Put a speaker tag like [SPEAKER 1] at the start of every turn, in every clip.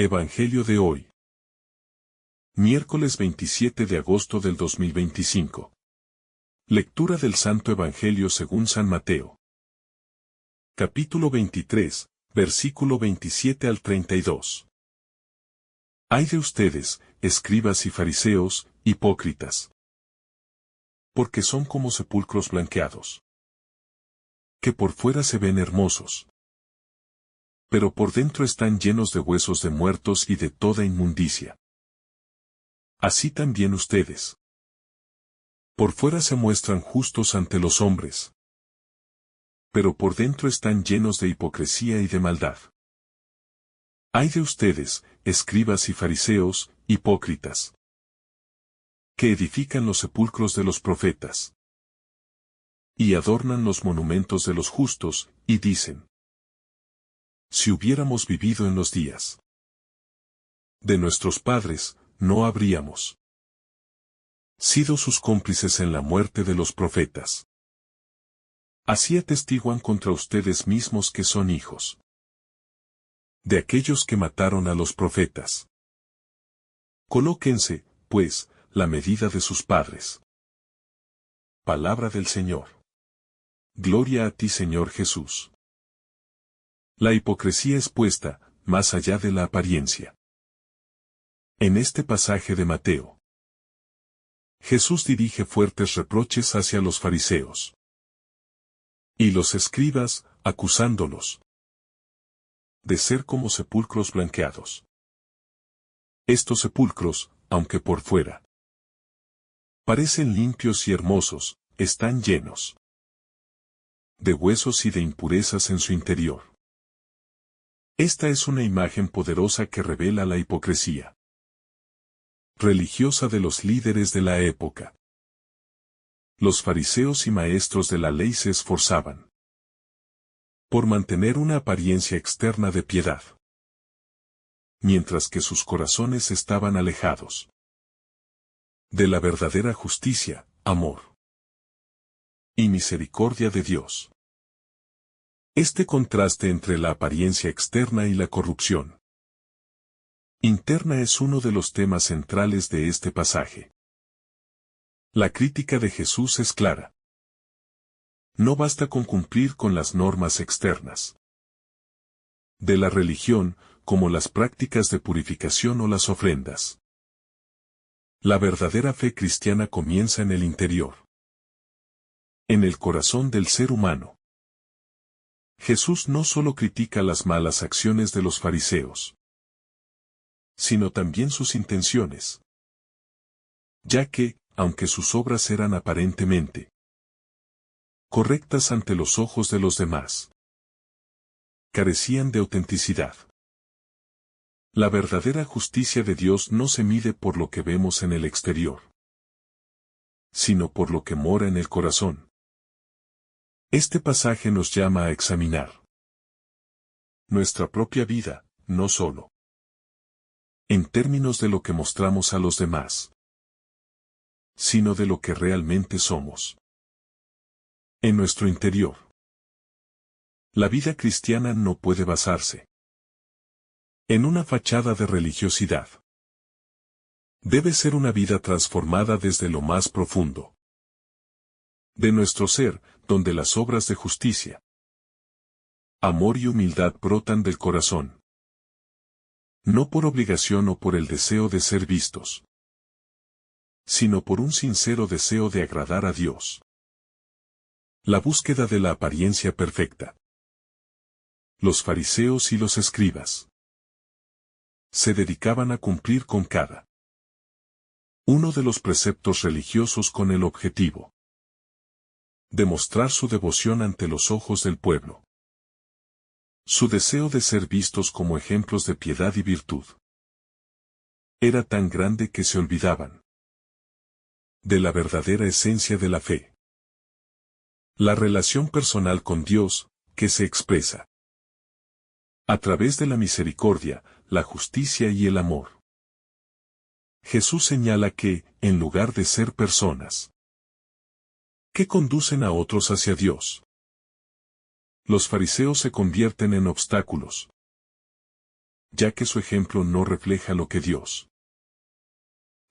[SPEAKER 1] Evangelio de hoy. Miércoles 27 de agosto del 2025. Lectura del Santo Evangelio según San Mateo. Capítulo 23, versículo 27 al 32. Ay de ustedes, escribas y fariseos, hipócritas. Porque son como sepulcros blanqueados, que por fuera se ven hermosos, pero por dentro están llenos de huesos de muertos y de toda inmundicia. Así también ustedes. Por fuera se muestran justos ante los hombres, pero por dentro están llenos de hipocresía y de maldad. Ay de ustedes, escribas y fariseos, hipócritas, que edifican los sepulcros de los profetas, y adornan los monumentos de los justos, y dicen: si hubiéramos vivido en los días de nuestros padres, no habríamos sido sus cómplices en la muerte de los profetas. Así atestiguan contra ustedes mismos que son hijos de aquellos que mataron a los profetas. Colóquense, pues, la medida de sus padres. Palabra del Señor. Gloria a ti, Señor Jesús. La hipocresía es puesta, más allá de la apariencia. En este pasaje de Mateo, Jesús dirige fuertes reproches hacia los fariseos y los escribas, acusándolos de ser como sepulcros blanqueados. Estos sepulcros, aunque por fuera parecen limpios y hermosos, están llenos de huesos y de impurezas en su interior. Esta es una imagen poderosa que revela la hipocresía religiosa de los líderes de la época. Los fariseos y maestros de la ley se esforzaban por mantener una apariencia externa de piedad, mientras que sus corazones estaban alejados de la verdadera justicia, amor y misericordia de Dios. Este contraste entre la apariencia externa y la corrupción interna es uno de los temas centrales de este pasaje. La crítica de Jesús es clara. No basta con cumplir con las normas externas de la religión, como las prácticas de purificación o las ofrendas. La verdadera fe cristiana comienza en el interior, en el corazón del ser humano. Jesús no solo critica las malas acciones de los fariseos, sino también sus intenciones, ya que, aunque sus obras eran aparentemente correctas ante los ojos de los demás, carecían de autenticidad. La verdadera justicia de Dios no se mide por lo que vemos en el exterior, sino por lo que mora en el corazón. Este pasaje nos llama a examinar nuestra propia vida, no solo en términos de lo que mostramos a los demás, sino de lo que realmente somos en nuestro interior. La vida cristiana no puede basarse en una fachada de religiosidad. Debe ser una vida transformada desde lo más profundo de nuestro ser, donde las obras de justicia, amor y humildad brotan del corazón, no por obligación o por el deseo de ser vistos, sino por un sincero deseo de agradar a Dios. La búsqueda de la apariencia perfecta. Los fariseos y los escribas se dedicaban a cumplir con cada uno de los preceptos religiosos con el objetivo de mostrar su devoción ante los ojos del pueblo. Su deseo de ser vistos como ejemplos de piedad y virtud era tan grande que se olvidaban de la verdadera esencia de la fe. La relación personal con Dios, que se expresa a través de la misericordia, la justicia y el amor. Jesús señala que, en lugar de ser personas que conducen a otros hacia Dios, los fariseos se convierten en obstáculos ya que su ejemplo no refleja lo que Dios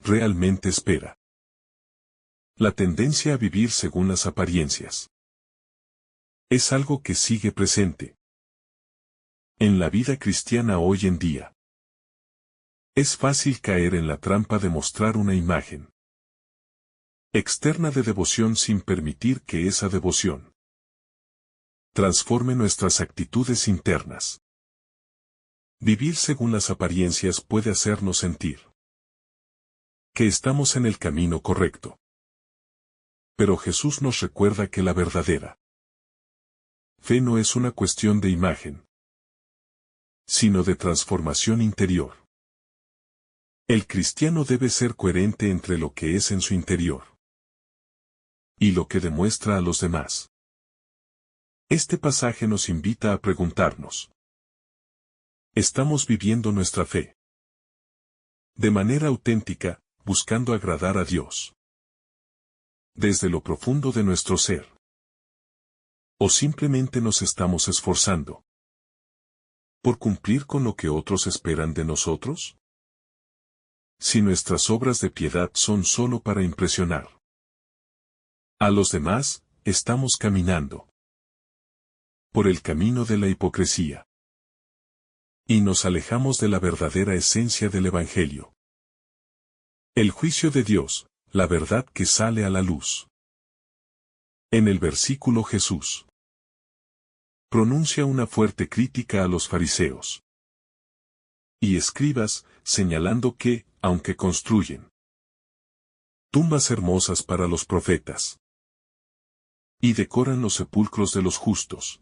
[SPEAKER 1] realmente espera. La tendencia a vivir según las apariencias es algo que sigue presente en la vida cristiana hoy en día. Es fácil caer en la trampa de mostrar una imagen externa de devoción sin permitir que esa devoción transforme nuestras actitudes internas. Vivir según las apariencias puede hacernos sentir que estamos en el camino correcto. Pero Jesús nos recuerda que la verdadera fe no es una cuestión de imagen, sino de transformación interior. El cristiano debe ser coherente entre lo que es en su interior y lo que demuestra a los demás. Este pasaje nos invita a preguntarnos: ¿estamos viviendo nuestra fe de manera auténtica, buscando agradar a Dios desde lo profundo de nuestro ser? ¿O simplemente nos estamos esforzando por cumplir con lo que otros esperan de nosotros? Si nuestras obras de piedad son solo para impresionar a los demás, estamos caminando por el camino de la hipocresía y nos alejamos de la verdadera esencia del Evangelio. El juicio de Dios, la verdad que sale a la luz. En el versículo Jesús pronuncia una fuerte crítica a los fariseos y escribas, señalando que, aunque construyen tumbas hermosas para los profetas y decoran los sepulcros de los justos,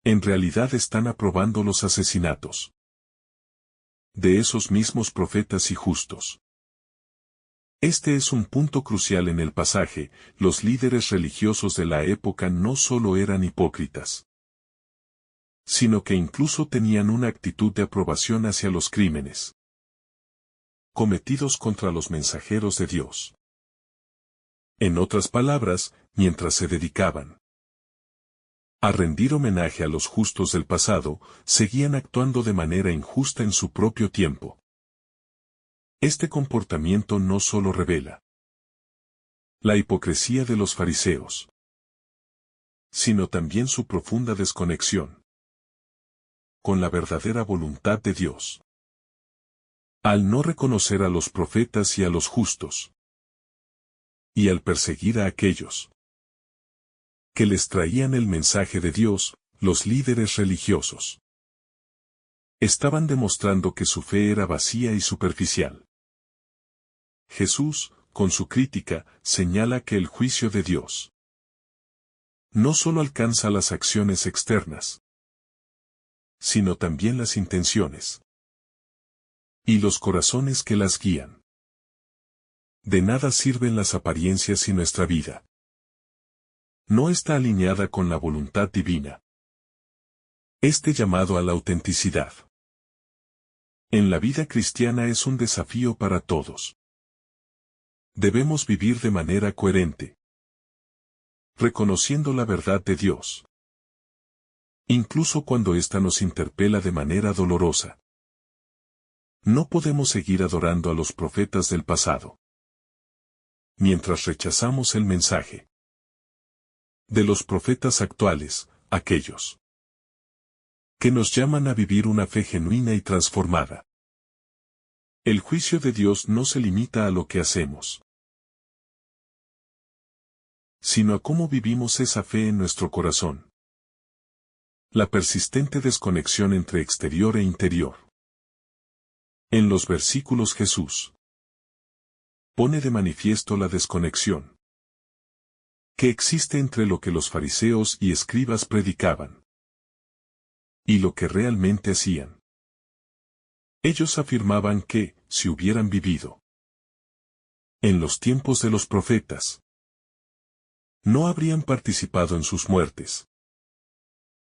[SPEAKER 1] en realidad están aprobando los asesinatos de esos mismos profetas y justos. Este es un punto crucial en el pasaje. Los líderes religiosos de la época no solo eran hipócritas, sino que incluso tenían una actitud de aprobación hacia los crímenes cometidos contra los mensajeros de Dios. En otras palabras, mientras se dedicaban a rendir homenaje a los justos del pasado, seguían actuando de manera injusta en su propio tiempo. Este comportamiento no solo revela la hipocresía de los fariseos, sino también su profunda desconexión con la verdadera voluntad de Dios. Al no reconocer a los profetas y a los justos, y al perseguir a aquellos que les traían el mensaje de Dios, los líderes religiosos estaban demostrando que su fe era vacía y superficial. Jesús, con su crítica, señala que el juicio de Dios no solo alcanza las acciones externas, sino también las intenciones y los corazones que las guían. De nada sirven las apariencias si nuestra vida no está alineada con la voluntad divina. Este llamado a la autenticidad en la vida cristiana es un desafío para todos. Debemos vivir de manera coherente, reconociendo la verdad de Dios, incluso cuando ésta nos interpela de manera dolorosa. No podemos seguir adorando a los profetas del pasado mientras rechazamos el mensaje de los profetas actuales, aquellos que nos llaman a vivir una fe genuina y transformada. El juicio de Dios no se limita a lo que hacemos, sino a cómo vivimos esa fe en nuestro corazón. La persistente desconexión entre exterior e interior. En los versículos Jesús pone de manifiesto la desconexión que existe entre lo que los fariseos y escribas predicaban y lo que realmente hacían. Ellos afirmaban que, si hubieran vivido en los tiempos de los profetas, no habrían participado en sus muertes.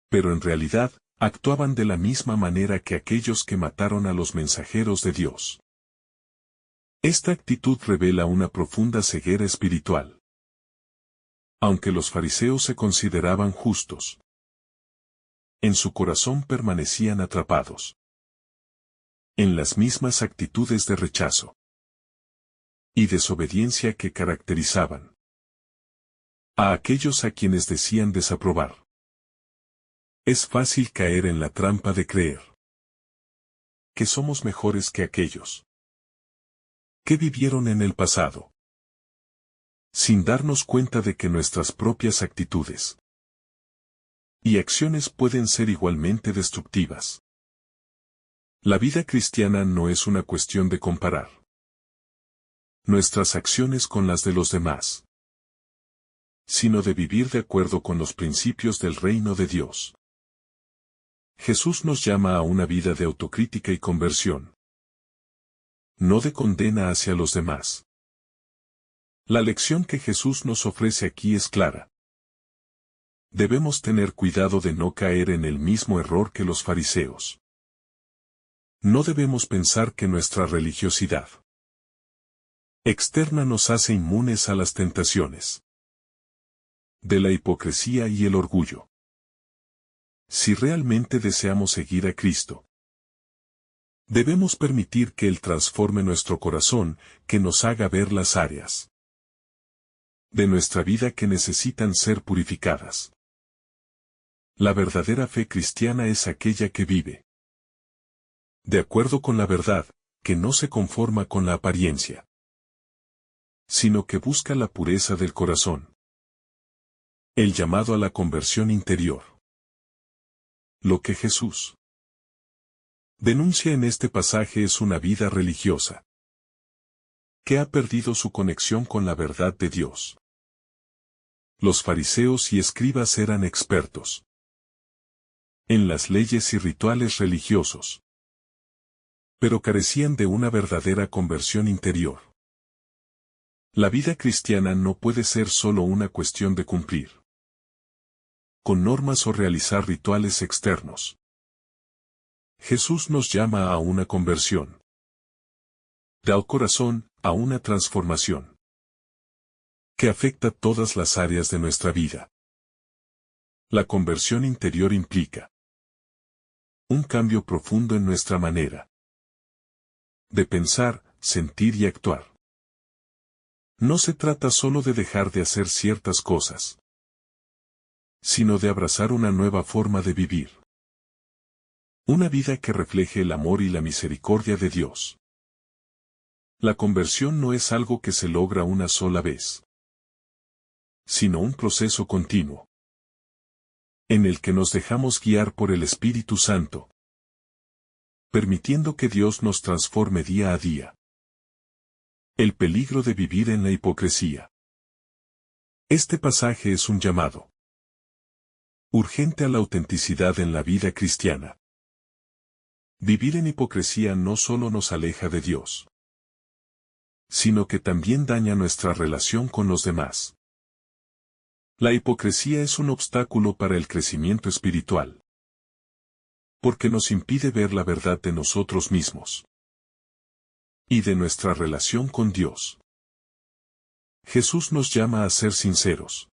[SPEAKER 1] Pero en realidad, actuaban de la misma manera que aquellos que mataron a los mensajeros de Dios. Esta actitud revela una profunda ceguera espiritual. Aunque los fariseos se consideraban justos, en su corazón permanecían atrapados en las mismas actitudes de rechazo y desobediencia que caracterizaban a aquellos a quienes decían desaprobar. Es fácil caer en la trampa de creer que somos mejores que aquellos que vivieron en el pasado, sin darnos cuenta de que nuestras propias actitudes y acciones pueden ser igualmente destructivas. La vida cristiana no es una cuestión de comparar nuestras acciones con las de los demás, sino de vivir de acuerdo con los principios del reino de Dios. Jesús nos llama a una vida de autocrítica y conversión, no de condena hacia los demás. La lección que Jesús nos ofrece aquí es clara. Debemos tener cuidado de no caer en el mismo error que los fariseos. No debemos pensar que nuestra religiosidad externa nos hace inmunes a las tentaciones de la hipocresía y el orgullo. Si realmente deseamos seguir a Cristo, debemos permitir que Él transforme nuestro corazón, que nos haga ver las áreas de nuestra vida que necesitan ser purificadas. La verdadera fe cristiana es aquella que vive de acuerdo con la verdad, que no se conforma con la apariencia, sino que busca la pureza del corazón. El llamado a la conversión interior. Lo que Jesús denuncia en este pasaje es una vida religiosa que ha perdido su conexión con la verdad de Dios. Los fariseos y escribas eran expertos en las leyes y rituales religiosos, pero carecían de una verdadera conversión interior. La vida cristiana no puede ser solo una cuestión de cumplir con normas o realizar rituales externos. Jesús nos llama a una conversión del corazón, a una transformación que afecta todas las áreas de nuestra vida. La conversión interior implica un cambio profundo en nuestra manera de pensar, sentir y actuar. No se trata solo de dejar de hacer ciertas cosas, sino de abrazar una nueva forma de vivir. Una vida que refleje el amor y la misericordia de Dios. La conversión no es algo que se logra una sola vez, sino un proceso continuo, en el que nos dejamos guiar por el Espíritu Santo, permitiendo que Dios nos transforme día a día. El peligro de vivir en la hipocresía. Este pasaje es un llamado urgente a la autenticidad en la vida cristiana. Vivir en hipocresía no solo nos aleja de Dios, sino que también daña nuestra relación con los demás. La hipocresía es un obstáculo para el crecimiento espiritual, porque nos impide ver la verdad de nosotros mismos y de nuestra relación con Dios. Jesús nos llama a ser sinceros,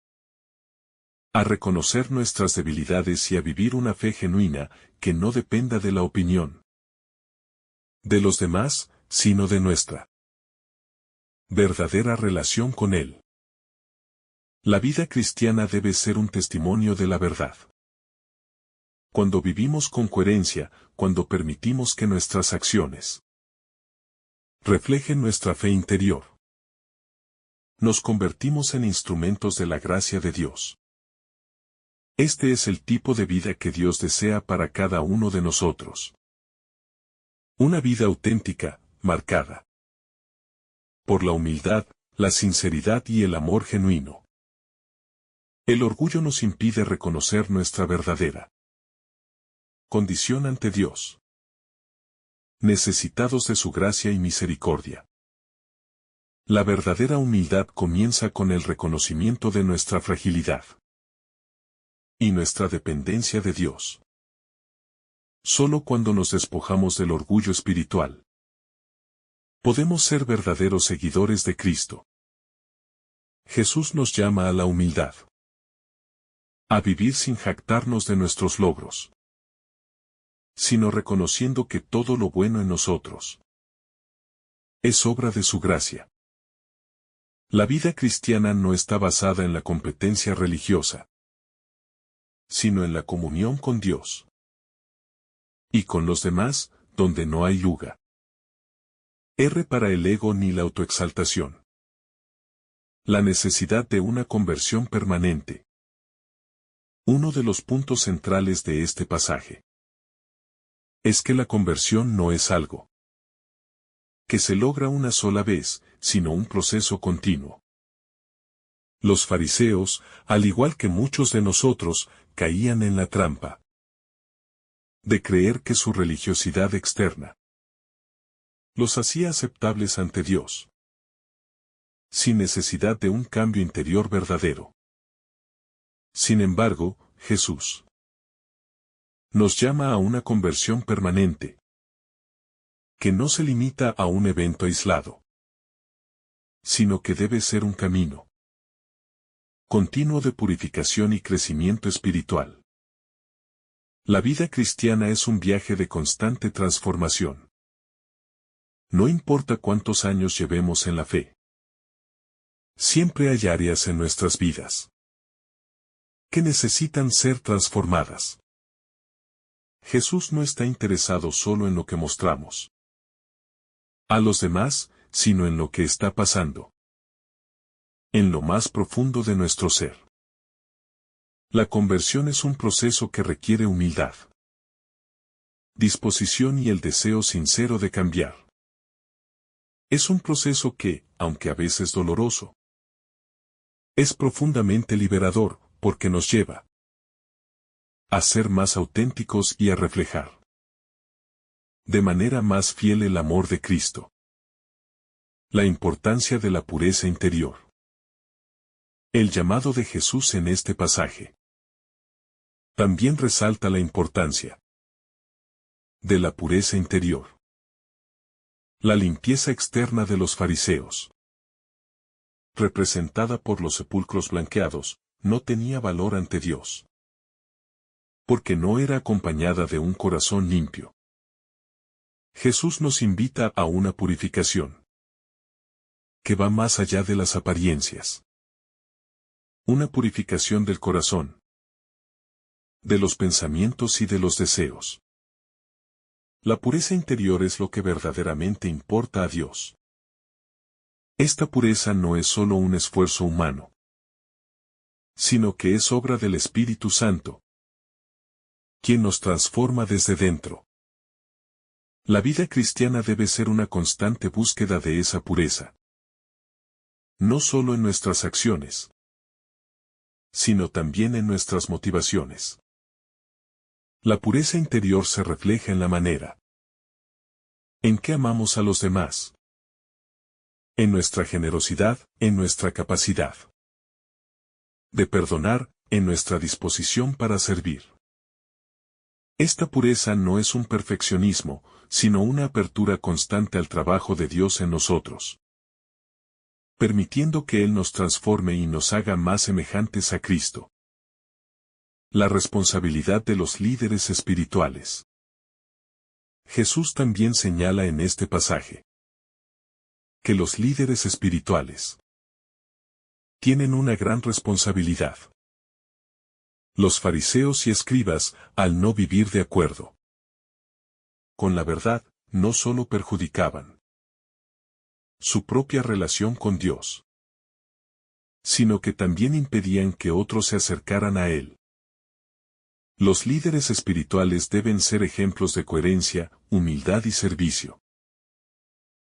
[SPEAKER 1] a reconocer nuestras debilidades y a vivir una fe genuina que no dependa de la opinión de los demás, sino de nuestra verdadera relación con Él. La vida cristiana debe ser un testimonio de la verdad. Cuando vivimos con coherencia, cuando permitimos que nuestras acciones reflejen nuestra fe interior, nos convertimos en instrumentos de la gracia de Dios. Este es el tipo de vida que Dios desea para cada uno de nosotros. Una vida auténtica, marcada por la humildad, la sinceridad y el amor genuino. El orgullo nos impide reconocer nuestra verdadera condición ante Dios, necesitados de su gracia y misericordia. La verdadera humildad comienza con el reconocimiento de nuestra fragilidad y nuestra dependencia de Dios. Solo cuando nos despojamos del orgullo espiritual, podemos ser verdaderos seguidores de Cristo. Jesús nos llama a la humildad, a vivir sin jactarnos de nuestros logros, sino reconociendo que todo lo bueno en nosotros es obra de su gracia. La vida cristiana no está basada en la competencia religiosa, sino en la comunión con Dios y con los demás, donde no hay lugar para el ego ni la autoexaltación. La necesidad de una conversión permanente. Uno de los puntos centrales de este pasaje es que la conversión no es algo que se logra una sola vez, sino un proceso continuo. Los fariseos, al igual que muchos de nosotros, caían en la trampa de creer que su religiosidad externa los hacía aceptables ante Dios, sin necesidad de un cambio interior verdadero. Sin embargo, Jesús nos llama a una conversión permanente, que no se limita a un evento aislado, sino que debe ser un camino continuo de purificación y crecimiento espiritual. La vida cristiana es un viaje de constante transformación. No importa cuántos años llevemos en la fe, siempre hay áreas en nuestras vidas que necesitan ser transformadas. Jesús no está interesado solo en lo que mostramos a los demás, sino en lo que está pasando en lo más profundo de nuestro ser. La conversión es un proceso que requiere humildad, disposición y el deseo sincero de cambiar. Es un proceso que, aunque a veces doloroso, es profundamente liberador, porque nos lleva a ser más auténticos y a reflejar de manera más fiel el amor de Cristo. La importancia de la pureza interior. El llamado de Jesús en este pasaje también resalta la importancia de la pureza interior. La limpieza externa de los fariseos, representada por los sepulcros blanqueados, no tenía valor ante Dios, porque no era acompañada de un corazón limpio. Jesús nos invita a una purificación que va más allá de las apariencias. Una purificación del corazón, de los pensamientos y de los deseos. La pureza interior es lo que verdaderamente importa a Dios. Esta pureza no es solo un esfuerzo humano, sino que es obra del Espíritu Santo, quien nos transforma desde dentro. La vida cristiana debe ser una constante búsqueda de esa pureza. No solo en nuestras acciones, sino también en nuestras motivaciones. La pureza interior se refleja en la manera en que amamos a los demás, en nuestra generosidad, en nuestra capacidad de perdonar, en nuestra disposición para servir. Esta pureza no es un perfeccionismo, sino una apertura constante al trabajo de Dios en nosotros, permitiendo que Él nos transforme y nos haga más semejantes a Cristo. La responsabilidad de los líderes espirituales. Jesús también señala en este pasaje que los líderes espirituales tienen una gran responsabilidad. Los fariseos y escribas, al no vivir de acuerdo con la verdad, no solo perjudicaban su propia relación con Dios, sino que también impedían que otros se acercaran a Él. Los líderes espirituales deben ser ejemplos de coherencia, humildad y servicio.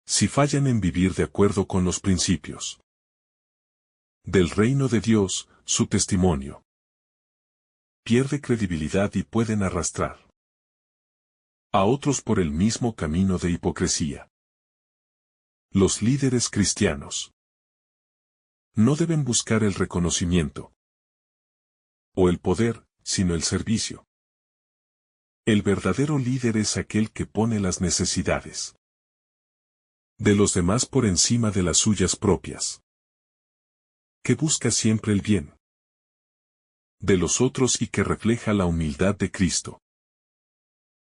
[SPEAKER 1] Si fallan en vivir de acuerdo con los principios del reino de Dios, su testimonio pierde credibilidad y pueden arrastrar a otros por el mismo camino de hipocresía. Los líderes cristianos no deben buscar el reconocimiento o el poder, sino el servicio. El verdadero líder es aquel que pone las necesidades de los demás por encima de las suyas propias, que busca siempre el bien de los otros y que refleja la humildad de Cristo.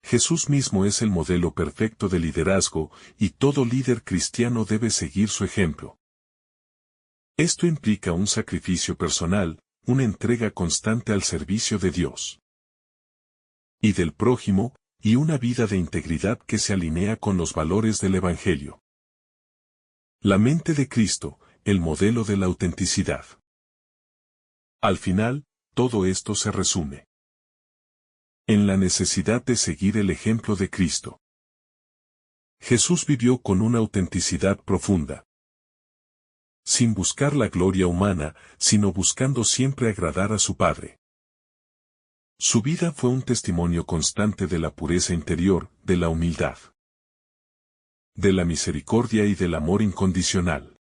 [SPEAKER 1] Jesús mismo es el modelo perfecto de liderazgo, y todo líder cristiano debe seguir su ejemplo. Esto implica un sacrificio personal, una entrega constante al servicio de Dios y del prójimo, y una vida de integridad que se alinea con los valores del Evangelio. La mente de Cristo, el modelo de la autenticidad. Al final, todo esto se resume en la necesidad de seguir el ejemplo de Cristo. Jesús vivió con una autenticidad profunda, sin buscar la gloria humana, sino buscando siempre agradar a su Padre. Su vida fue un testimonio constante de la pureza interior, de la humildad, de la misericordia y del amor incondicional.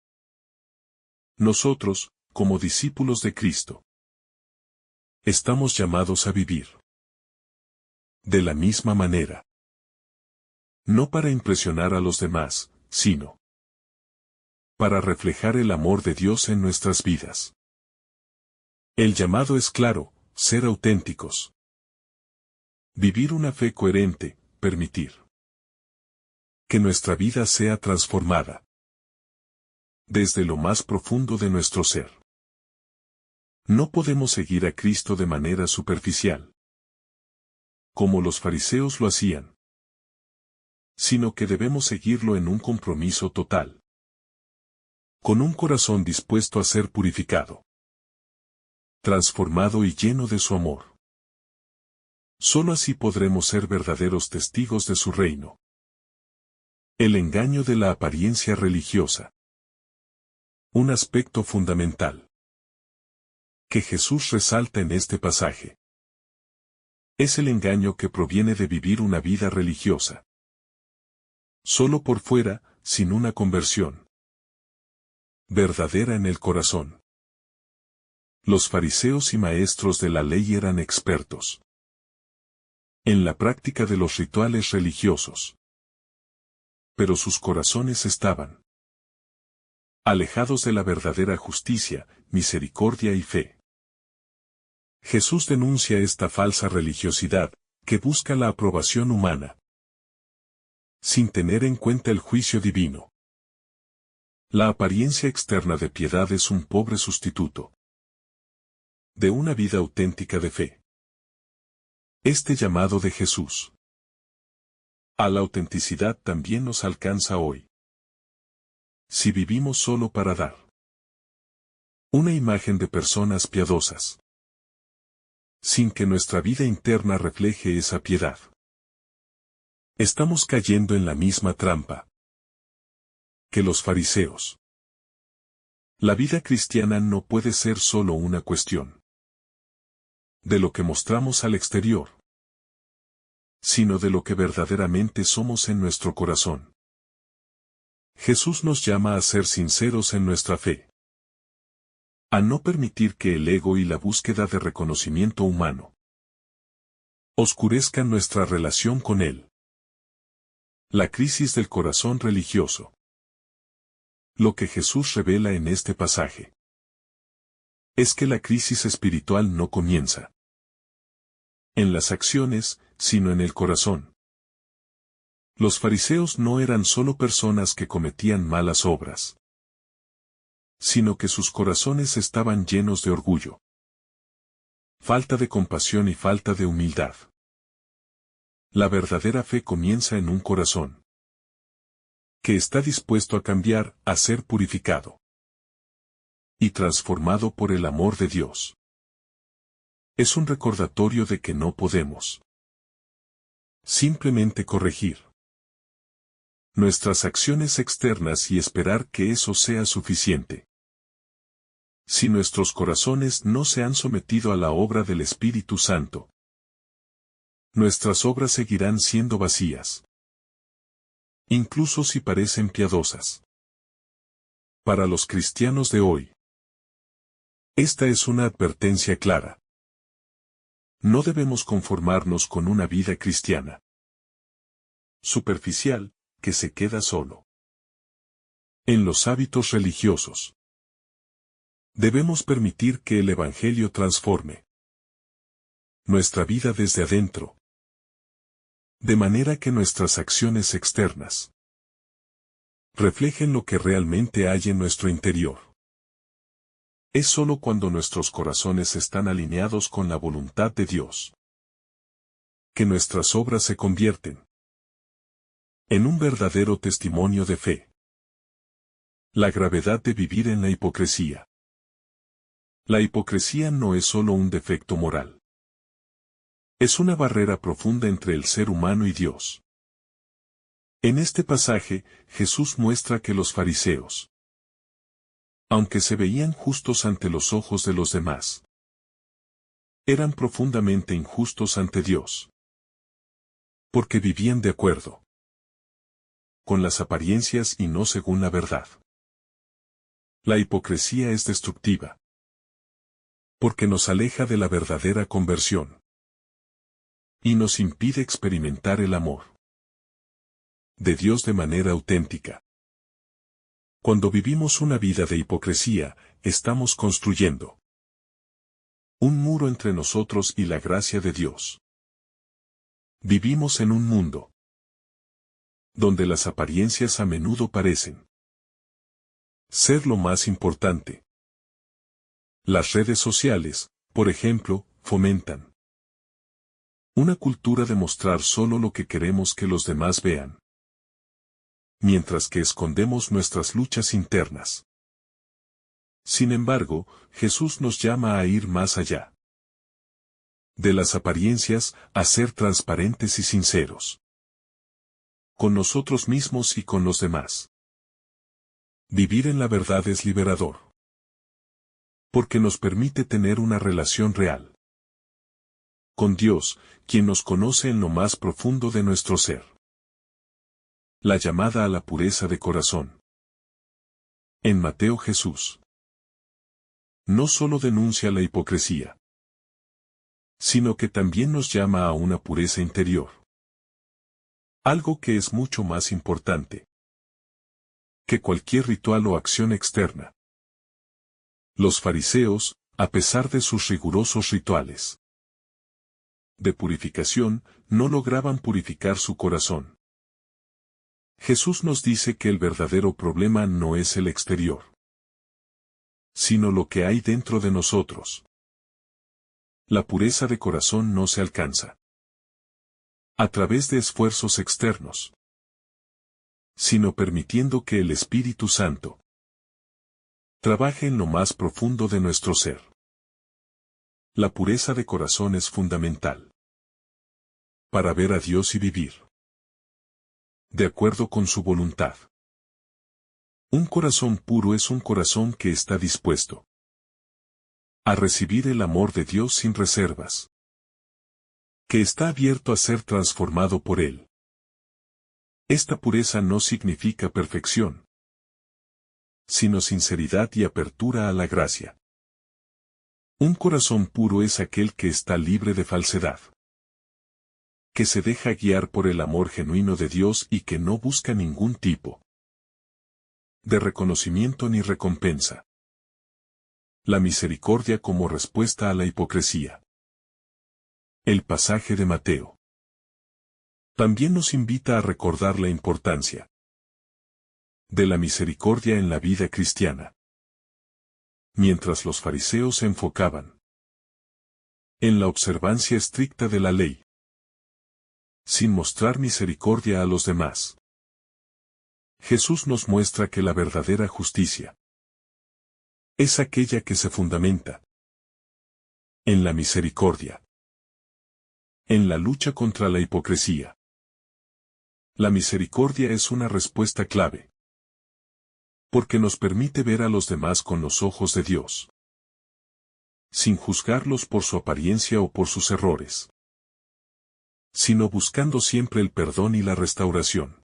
[SPEAKER 1] Nosotros, como discípulos de Cristo, estamos llamados a vivir de la misma manera. No para impresionar a los demás, sino para reflejar el amor de Dios en nuestras vidas. El llamado es claro: ser auténticos. Vivir una fe coherente, permitir que nuestra vida sea transformada desde lo más profundo de nuestro ser. No podemos seguir a Cristo de manera superficial, como los fariseos lo hacían, sino que debemos seguirlo en un compromiso total, con un corazón dispuesto a ser purificado, transformado y lleno de su amor. Solo así podremos ser verdaderos testigos de su reino. El engaño de la apariencia religiosa. Un aspecto fundamental que Jesús resalta en este pasaje es el engaño que proviene de vivir una vida religiosa solo por fuera, sin una conversión verdadera en el corazón. Los fariseos y maestros de la ley eran expertos en la práctica de los rituales religiosos, pero sus corazones estaban alejados de la verdadera justicia, misericordia y fe. Jesús denuncia esta falsa religiosidad, que busca la aprobación humana, sin tener en cuenta el juicio divino. La apariencia externa de piedad es un pobre sustituto de una vida auténtica de fe. Este llamado de Jesús a la autenticidad también nos alcanza hoy. Si vivimos solo para dar una imagen de personas piadosas, sin que nuestra vida interna refleje esa piedad, estamos cayendo en la misma trampa que los fariseos. La vida cristiana no puede ser solo una cuestión de lo que mostramos al exterior, sino de lo que verdaderamente somos en nuestro corazón. Jesús nos llama a ser sinceros en nuestra fe, a no permitir que el ego y la búsqueda de reconocimiento humano oscurezcan nuestra relación con Él. La crisis del corazón religioso. Lo que Jesús revela en este pasaje es que la crisis espiritual no comienza en las acciones, sino en el corazón. Los fariseos no eran solo personas que cometían malas obras, sino que sus corazones estaban llenos de orgullo, falta de compasión y falta de humildad. La verdadera fe comienza en un corazón que está dispuesto a cambiar, a ser purificado y transformado por el amor de Dios. Es un recordatorio de que no podemos simplemente corregir nuestras acciones externas y esperar que eso sea suficiente. Si nuestros corazones no se han sometido a la obra del Espíritu Santo, nuestras obras seguirán siendo vacías, incluso si parecen piadosas. Para los cristianos de hoy, esta es una advertencia clara. No debemos conformarnos con una vida cristiana superficial, que se queda solo en los hábitos religiosos. Debemos permitir que el Evangelio transforme nuestra vida desde adentro, De manera que nuestras acciones externas reflejen lo que realmente hay en nuestro interior. Es sólo cuando nuestros corazones están alineados con la voluntad de Dios que nuestras obras se convierten en un verdadero testimonio de fe. La gravedad de vivir en la hipocresía. La hipocresía no es solo un defecto moral. Es una barrera profunda entre el ser humano y Dios. En este pasaje, Jesús muestra que los fariseos, aunque se veían justos ante los ojos de los demás, eran profundamente injustos ante Dios. Porque vivían de acuerdo con las apariencias y no según la verdad. La hipocresía es destructiva, porque nos aleja de la verdadera conversión y nos impide experimentar el amor de Dios de manera auténtica. Cuando vivimos una vida de hipocresía, estamos construyendo un muro entre nosotros y la gracia de Dios. Vivimos en un mundo donde las apariencias a menudo parecen ser lo más importante. Las redes sociales, por ejemplo, fomentan una cultura de mostrar solo lo que queremos que los demás vean, mientras que escondemos nuestras luchas internas. Sin embargo, Jesús nos llama a ir más allá de las apariencias, a ser transparentes y sinceros con nosotros mismos y con los demás. Vivir en la verdad es liberador, porque nos permite tener una relación real con Dios, quien nos conoce en lo más profundo de nuestro ser. La llamada a la pureza de corazón. En Mateo, Jesús no solo denuncia la hipocresía, sino que también nos llama a una pureza interior. Algo que es mucho más importante que cualquier ritual o acción externa. Los fariseos, a pesar de sus rigurosos rituales de purificación, no lograban purificar su corazón. Jesús nos dice que el verdadero problema no es el exterior, sino lo que hay dentro de nosotros. La pureza de corazón no se alcanza a través de esfuerzos externos, sino permitiendo que el Espíritu Santo trabaje en lo más profundo de nuestro ser. La pureza de corazón es fundamental para ver a Dios y vivir de acuerdo con su voluntad. Un corazón puro es un corazón que está dispuesto a recibir el amor de Dios sin reservas, que está abierto a ser transformado por Él. Esta pureza no significa perfección, sino sinceridad y apertura a la gracia. Un corazón puro es aquel que está libre de falsedad, que se deja guiar por el amor genuino de Dios y que no busca ningún tipo de reconocimiento ni recompensa. La misericordia como respuesta a la hipocresía. El pasaje de Mateo también nos invita a recordar la importancia de la misericordia en la vida cristiana. Mientras los fariseos se enfocaban en la observancia estricta de la ley, sin mostrar misericordia a los demás, Jesús nos muestra que la verdadera justicia es aquella que se fundamenta en la misericordia, en la lucha contra la hipocresía. La misericordia es una respuesta clave, porque nos permite ver a los demás con los ojos de Dios, sin juzgarlos por su apariencia o por sus errores, sino buscando siempre el perdón y la restauración.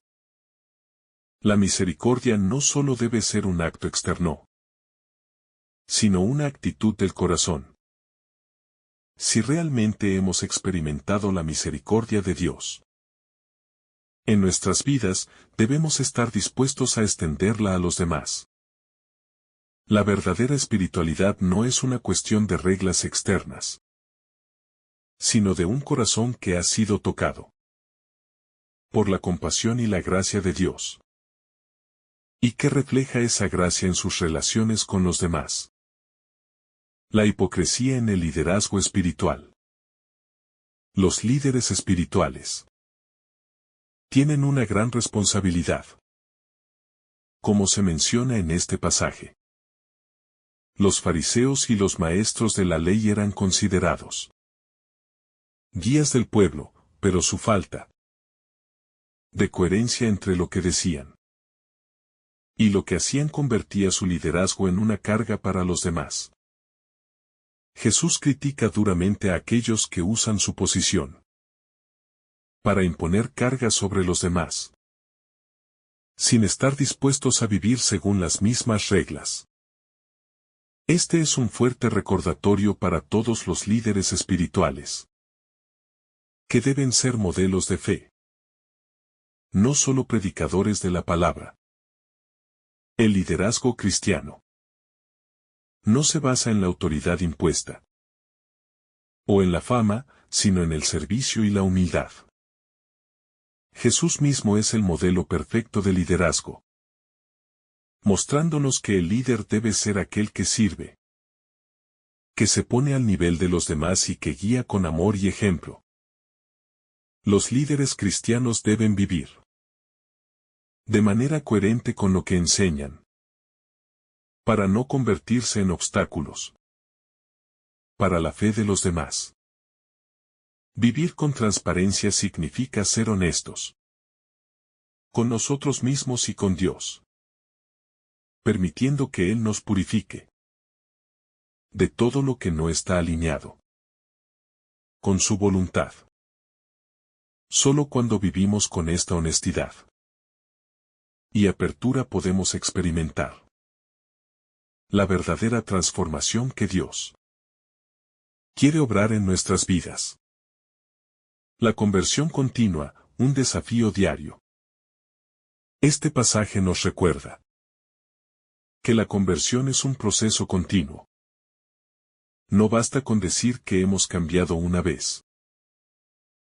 [SPEAKER 1] La misericordia no solo debe ser un acto externo, sino una actitud del corazón. Si realmente hemos experimentado la misericordia de Dios en nuestras vidas, debemos estar dispuestos a extenderla a los demás. La verdadera espiritualidad no es una cuestión de reglas externas, sino de un corazón que ha sido tocado por la compasión y la gracia de Dios. ¿Y qué refleja esa gracia en sus relaciones con los demás? La hipocresía en el liderazgo espiritual. Los líderes espirituales tienen una gran responsabilidad, como se menciona en este pasaje. Los fariseos y los maestros de la ley eran considerados guías del pueblo, pero su falta de coherencia entre lo que decían y lo que hacían convertía su liderazgo en una carga para los demás. Jesús critica duramente a aquellos que usan su posición para imponer cargas sobre los demás, sin estar dispuestos a vivir según las mismas reglas. Este es un fuerte recordatorio para todos los líderes espirituales, que deben ser modelos de fe, no solo predicadores de la palabra. El liderazgo cristiano no se basa en la autoridad impuesta o en la fama, sino en el servicio y la humildad. Jesús mismo es el modelo perfecto de liderazgo, mostrándonos que el líder debe ser aquel que sirve, que se pone al nivel de los demás y que guía con amor y ejemplo. Los líderes cristianos deben vivir de manera coherente con lo que enseñan, para no convertirse en obstáculos para la fe de los demás. Vivir con transparencia significa ser honestos con nosotros mismos y con Dios, permitiendo que Él nos purifique de todo lo que no está alineado con su voluntad. Solo cuando vivimos con esta honestidad y apertura podemos experimentar la verdadera transformación que Dios quiere obrar en nuestras vidas. La conversión continua, un desafío diario. Este pasaje nos recuerda que la conversión es un proceso continuo. No basta con decir que hemos cambiado una vez.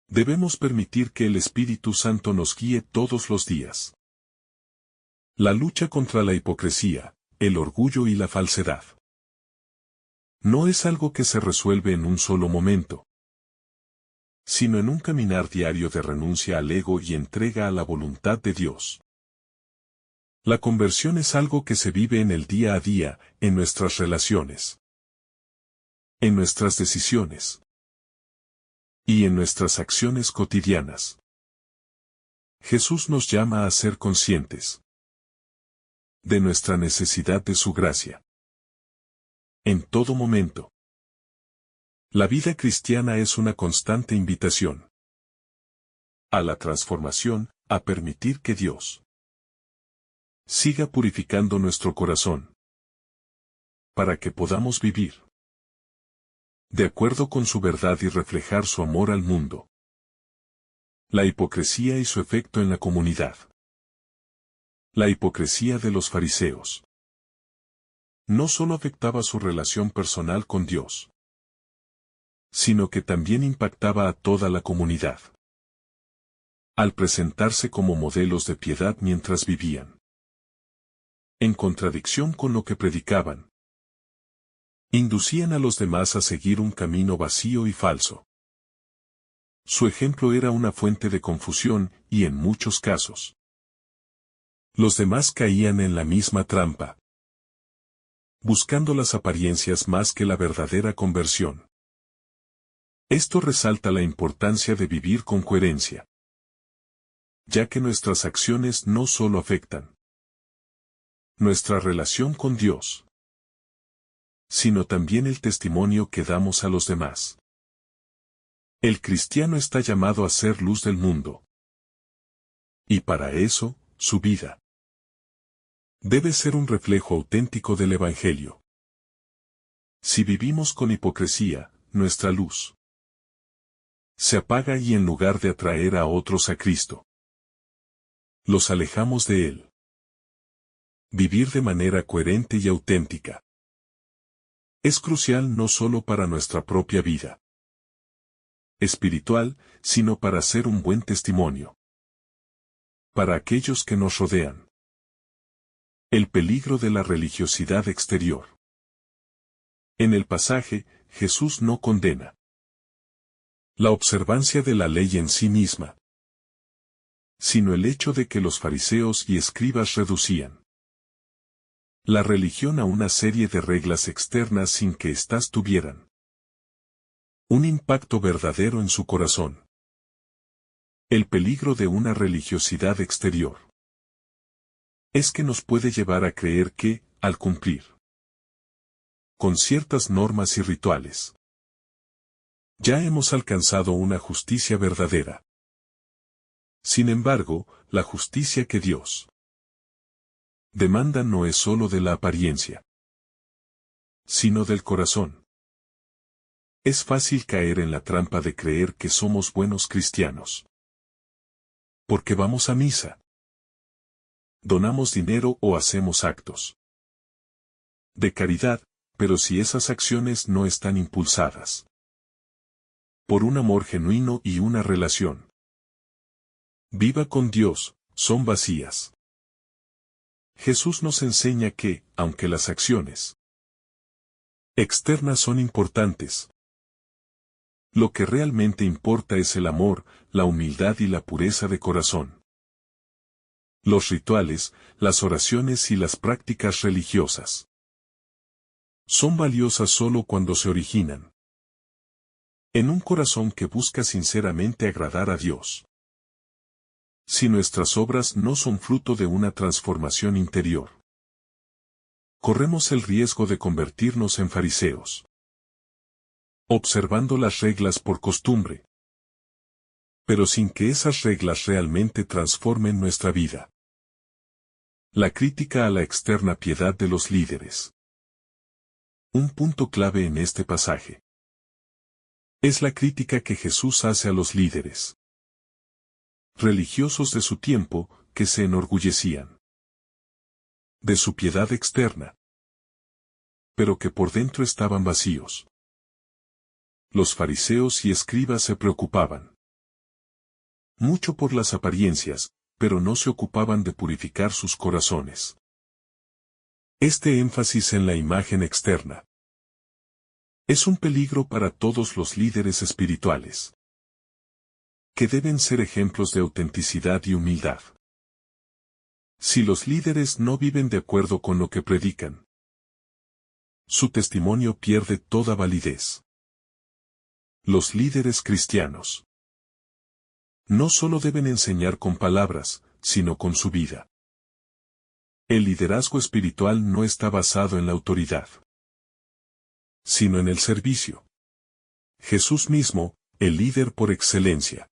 [SPEAKER 1] Debemos permitir que el Espíritu Santo nos guíe todos los días. La lucha contra la hipocresía, el orgullo y la falsedad no es algo que se resuelve en un solo momento, sino en un caminar diario de renuncia al ego y entrega a la voluntad de Dios. La conversión es algo que se vive en el día a día, en nuestras relaciones, en nuestras decisiones y en nuestras acciones cotidianas. Jesús nos llama a ser conscientes de nuestra necesidad de su gracia en todo momento. La vida cristiana es una constante invitación a la transformación, a permitir que Dios siga purificando nuestro corazón para que podamos vivir de acuerdo con su verdad y reflejar su amor al mundo. La hipocresía y su efecto en la comunidad. La hipocresía de los fariseos no solo afectaba su relación personal con Dios, sino que también impactaba a toda la comunidad. Al presentarse como modelos de piedad mientras vivían en contradicción con lo que predicaban, inducían a los demás a seguir un camino vacío y falso. Su ejemplo era una fuente de confusión, y en muchos casos, los demás caían en la misma trampa, buscando las apariencias más que la verdadera conversión. Esto resalta la importancia de vivir con coherencia, ya que nuestras acciones no solo afectan nuestra relación con Dios, sino también el testimonio que damos a los demás. El cristiano está llamado a ser luz del mundo. Y para eso, su vida debe ser un reflejo auténtico del Evangelio. Si vivimos con hipocresía, nuestra luz se apaga y en lugar de atraer a otros a Cristo, los alejamos de Él. Vivir de manera coherente y auténtica es crucial no solo para nuestra propia vida espiritual, sino para ser un buen testimonio para aquellos que nos rodean. El peligro de la religiosidad exterior. En el pasaje, Jesús no condena la observancia de la ley en sí misma, sino el hecho de que los fariseos y escribas reducían la religión a una serie de reglas externas sin que éstas tuvieran un impacto verdadero en su corazón. El peligro de una religiosidad exterior es que nos puede llevar a creer que, al cumplir con ciertas normas y rituales, ya hemos alcanzado una justicia verdadera. Sin embargo, la justicia que Dios demanda no es sólo de la apariencia, sino del corazón. Es fácil caer en la trampa de creer que somos buenos cristianos, porque vamos a misa, donamos dinero o hacemos actos de caridad, pero si esas acciones no están impulsadas por un amor genuino y una relación viva con Dios, son vacías. Jesús nos enseña que, aunque las acciones externas son importantes, lo que realmente importa es el amor, la humildad y la pureza de corazón. Los rituales, las oraciones y las prácticas religiosas son valiosas solo cuando se originan en un corazón que busca sinceramente agradar a Dios. Si nuestras obras no son fruto de una transformación interior, corremos el riesgo de convertirnos en fariseos, observando las reglas por costumbre, pero sin que esas reglas realmente transformen nuestra vida. La crítica a la externa piedad de los líderes. Un punto clave en este pasaje es la crítica que Jesús hace a los líderes religiosos de su tiempo, que se enorgullecían de su piedad externa, pero que por dentro estaban vacíos. Los fariseos y escribas se preocupaban mucho por las apariencias, pero no se ocupaban de purificar sus corazones. Este énfasis en la imagen externa es un peligro para todos los líderes espirituales, que deben ser ejemplos de autenticidad y humildad. Si los líderes no viven de acuerdo con lo que predican, su testimonio pierde toda validez. Los líderes cristianos no solo deben enseñar con palabras, sino con su vida. El liderazgo espiritual no está basado en la autoridad, sino en el servicio. Jesús mismo, el líder por excelencia,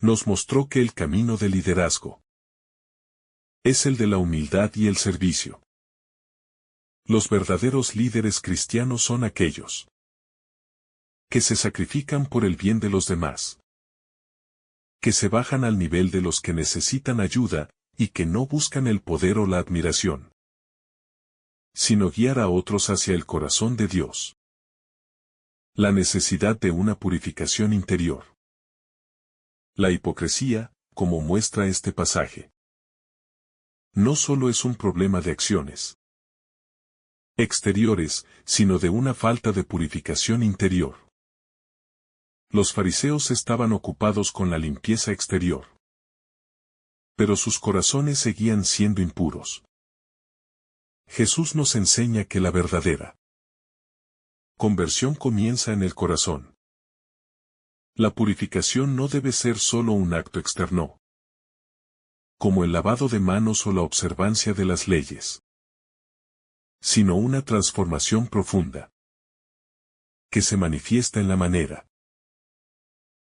[SPEAKER 1] nos mostró que el camino del liderazgo es el de la humildad y el servicio. Los verdaderos líderes cristianos son aquellos que se sacrifican por el bien de los demás, que se bajan al nivel de los que necesitan ayuda, y que no buscan el poder o la admiración, sino guiar a otros hacia el corazón de Dios. La necesidad de una purificación interior. La hipocresía, como muestra este pasaje, no solo es un problema de acciones exteriores, sino de una falta de purificación interior. Los fariseos estaban ocupados con la limpieza exterior, pero sus corazones seguían siendo impuros. Jesús nos enseña que la verdadera conversión comienza en el corazón. La purificación no debe ser solo un acto externo, como el lavado de manos o la observancia de las leyes, sino una transformación profunda, que se manifiesta en la manera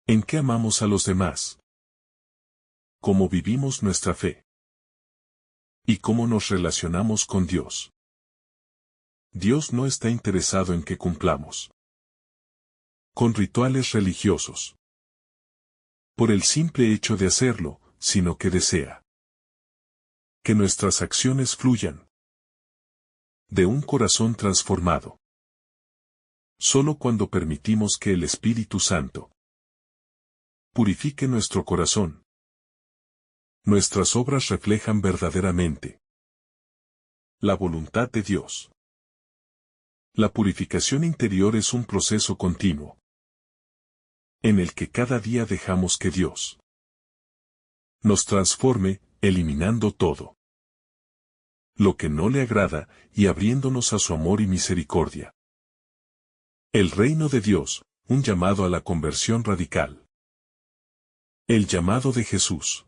[SPEAKER 1] en que amamos a los demás, cómo vivimos nuestra fe y cómo nos relacionamos con Dios. Dios no está interesado en que cumplamos con rituales religiosos por el simple hecho de hacerlo, sino que desea que nuestras acciones fluyan de un corazón transformado. Solo cuando permitimos que el Espíritu Santo purifique nuestro corazón, Nuestras obras reflejan verdaderamente la voluntad de Dios. La purificación interior es un proceso continuo, en el que cada día dejamos que Dios nos transforme, eliminando todo lo que no le agrada, y abriéndonos a su amor y misericordia. El reino de Dios, un llamado a la conversión radical. El llamado de Jesús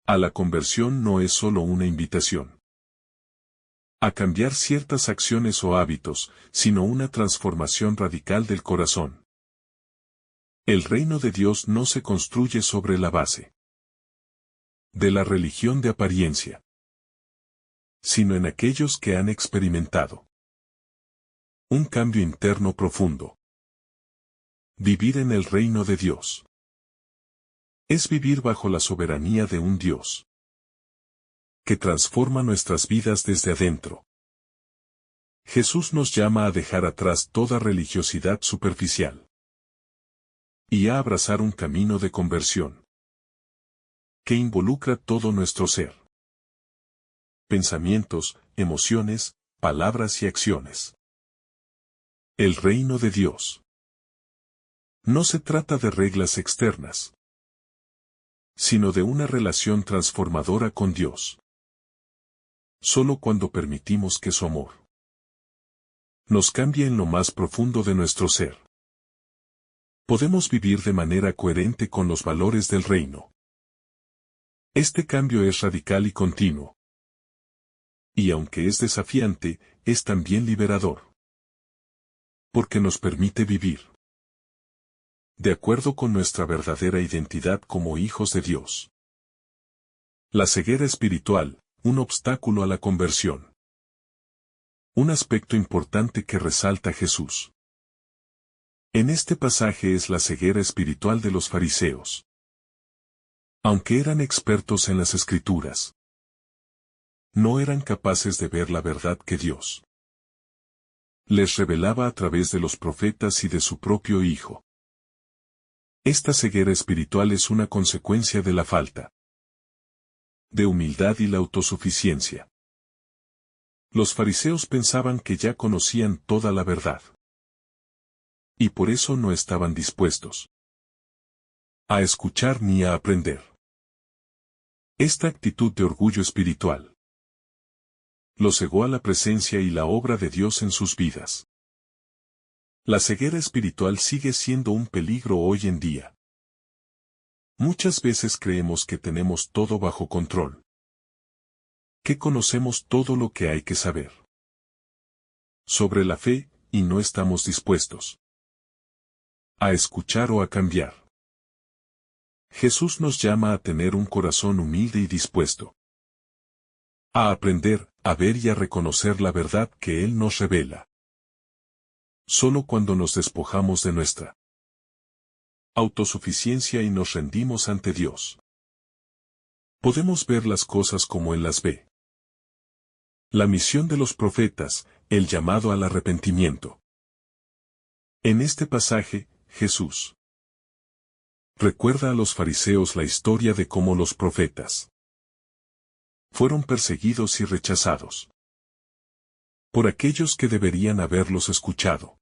[SPEAKER 1] a la conversión no es solo una invitación a cambiar ciertas acciones o hábitos, sino una transformación radical del corazón. El reino de Dios no se construye sobre la base de la religión de apariencia, sino en aquellos que han experimentado un cambio interno profundo. Vivir en el reino de Dios es vivir bajo la soberanía de un Dios que transforma nuestras vidas desde adentro. Jesús nos llama a dejar atrás toda religiosidad superficial y a abrazar un camino de conversión que involucra todo nuestro ser. Pensamientos, emociones, palabras y acciones. El reino de Dios no se trata de reglas externas, sino de una relación transformadora con Dios. Solo cuando permitimos que su amor nos cambie en lo más profundo de nuestro ser, podemos vivir de manera coherente con los valores del reino. Este cambio es radical y continuo. Y aunque es desafiante, es también liberador. Porque nos permite vivir de acuerdo con nuestra verdadera identidad como hijos de Dios. La ceguera espiritual, un obstáculo a la conversión. Un aspecto importante que resalta Jesús en este pasaje es la ceguera espiritual de los fariseos. Aunque eran expertos en las Escrituras, no eran capaces de ver la verdad que Dios les revelaba a través de los profetas y de su propio Hijo. Esta ceguera espiritual es una consecuencia de la falta de humildad y la autosuficiencia. Los fariseos pensaban que ya conocían toda la verdad, y por eso no estaban dispuestos a escuchar ni a aprender. Esta actitud de orgullo espiritual los cegó a la presencia y la obra de Dios en sus vidas. La ceguera espiritual sigue siendo un peligro hoy en día. Muchas veces creemos que tenemos todo bajo control, que conocemos todo lo que hay que saber sobre la fe, y no estamos dispuestos a escuchar o a cambiar. Jesús nos llama a tener un corazón humilde y dispuesto a aprender, a ver y a reconocer la verdad que Él nos revela. Solo cuando nos despojamos de nuestra autosuficiencia y nos rendimos ante Dios, podemos ver las cosas como Él las ve. La misión de los profetas, el llamado al arrepentimiento. En este pasaje, Jesús recuerda a los fariseos la historia de cómo los profetas fueron perseguidos y rechazados por aquellos que deberían haberlos escuchado.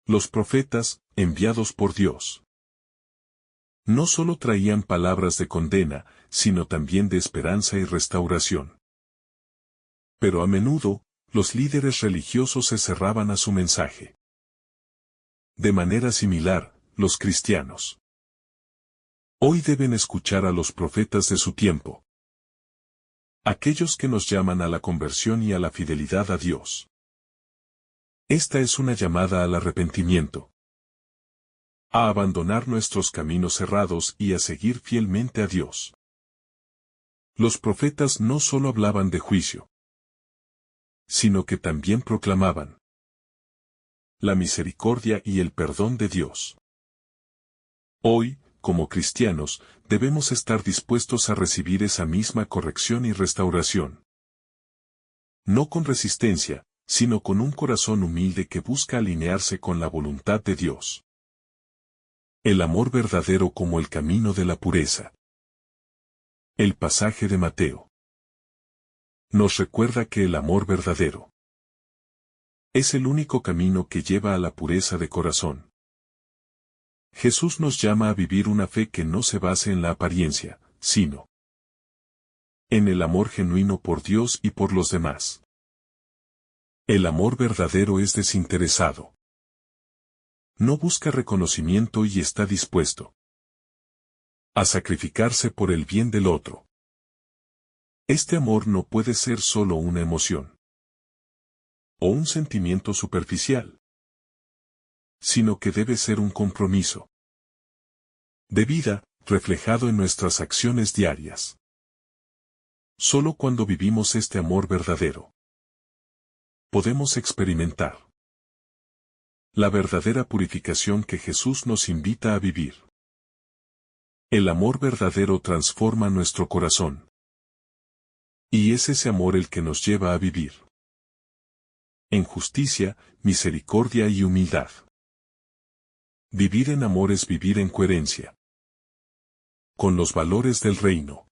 [SPEAKER 1] Los profetas, enviados por Dios, no solo traían palabras de condena, sino también de esperanza y restauración. Pero a menudo, los líderes religiosos se cerraban a su mensaje. De manera similar, los cristianos hoy deben escuchar a los profetas de su tiempo. Aquellos que nos llaman a la conversión y a la fidelidad a Dios. Esta es una llamada al arrepentimiento, a abandonar nuestros caminos cerrados y a seguir fielmente a Dios. Los profetas no solo hablaban de juicio, sino que también proclamaban la misericordia y el perdón de Dios. Hoy, como cristianos, debemos estar dispuestos a recibir esa misma corrección y restauración. No con resistencia, sino con un corazón humilde que busca alinearse con la voluntad de Dios. El amor verdadero como el camino de la pureza. El pasaje de Mateo nos recuerda que el amor verdadero es el único camino que lleva a la pureza de corazón. Jesús nos llama a vivir una fe que no se base en la apariencia, sino en el amor genuino por Dios y por los demás. El amor verdadero es desinteresado. No busca reconocimiento y está dispuesto a sacrificarse por el bien del otro. Este amor no puede ser solo una emoción o un sentimiento superficial, sino que debe ser un compromiso de vida, reflejado en nuestras acciones diarias. Solo cuando vivimos este amor verdadero, podemos experimentar la verdadera purificación que Jesús nos invita a vivir. El amor verdadero transforma nuestro corazón. Y es ese amor el que nos lleva a vivir en justicia, misericordia y humildad. Vivir en amor es vivir en coherencia con los valores del reino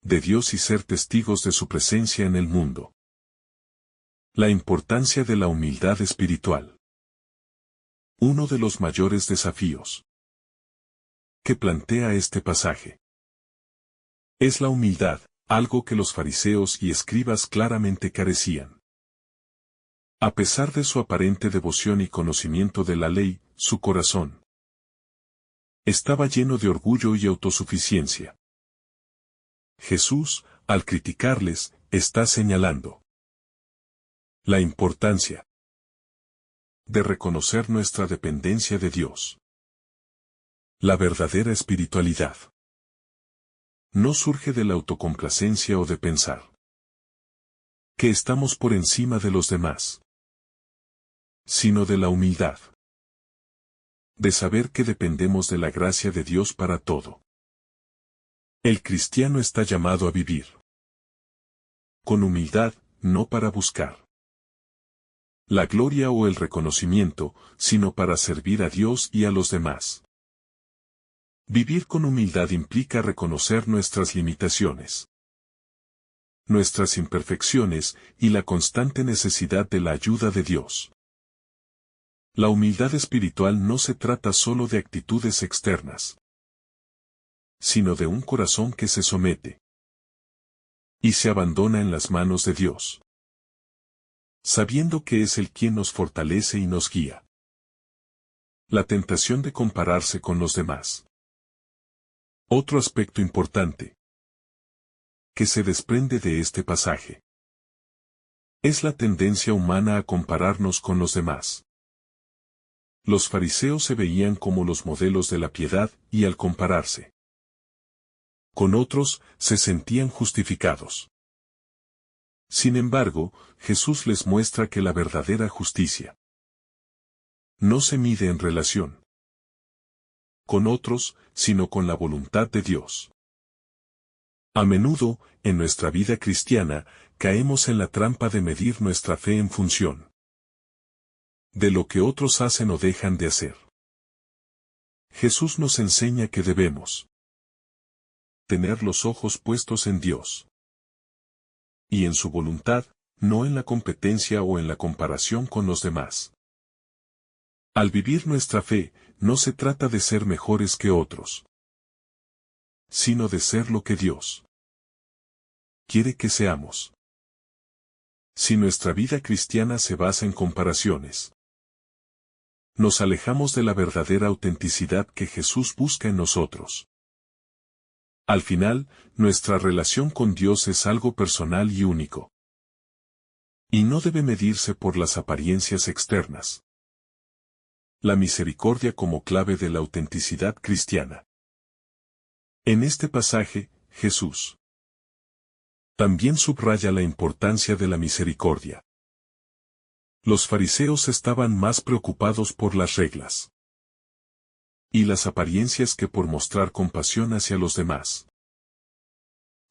[SPEAKER 1] de Dios y ser testigos de su presencia en el mundo. La importancia de la humildad espiritual. Uno de los mayores desafíos que plantea este pasaje es la humildad, algo que los fariseos y escribas claramente carecían. A pesar de su aparente devoción y conocimiento de la ley, su corazón estaba lleno de orgullo y autosuficiencia. Jesús, al criticarles, está señalando la importancia de reconocer nuestra dependencia de Dios. La verdadera espiritualidad no surge de la autocomplacencia o de pensar que estamos por encima de los demás, sino de la humildad de saber que dependemos de la gracia de Dios para todo. El cristiano está llamado a vivir con humildad, no para buscar la gloria o el reconocimiento, sino para servir a Dios y a los demás. Vivir con humildad implica reconocer nuestras limitaciones, nuestras imperfecciones y la constante necesidad de la ayuda de Dios. La humildad espiritual no se trata solo de actitudes externas, sino de un corazón que se somete y se abandona en las manos de Dios, sabiendo que es Él quien nos fortalece y nos guía. La tentación de compararse con los demás. Otro aspecto importante que se desprende de este pasaje es la tendencia humana a compararnos con los demás. Los fariseos se veían como los modelos de la piedad y al compararse con otros, se sentían justificados. Sin embargo, Jesús les muestra que la verdadera justicia no se mide en relación con otros, sino con la voluntad de Dios. A menudo, en nuestra vida cristiana, caemos en la trampa de medir nuestra fe en función de lo que otros hacen o dejan de hacer. Jesús nos enseña que debemos tener los ojos puestos en Dios y en su voluntad, no en la competencia o en la comparación con los demás. Al vivir nuestra fe, no se trata de ser mejores que otros, sino de ser lo que Dios quiere que seamos. Si nuestra vida cristiana se basa en comparaciones, nos alejamos de la verdadera autenticidad que Jesús busca en nosotros. Al final, nuestra relación con Dios es algo personal y único, y no debe medirse por las apariencias externas. La misericordia como clave de la autenticidad cristiana. En este pasaje, Jesús también subraya la importancia de la misericordia. Los fariseos estaban más preocupados por las reglas y las apariencias que por mostrar compasión hacia los demás.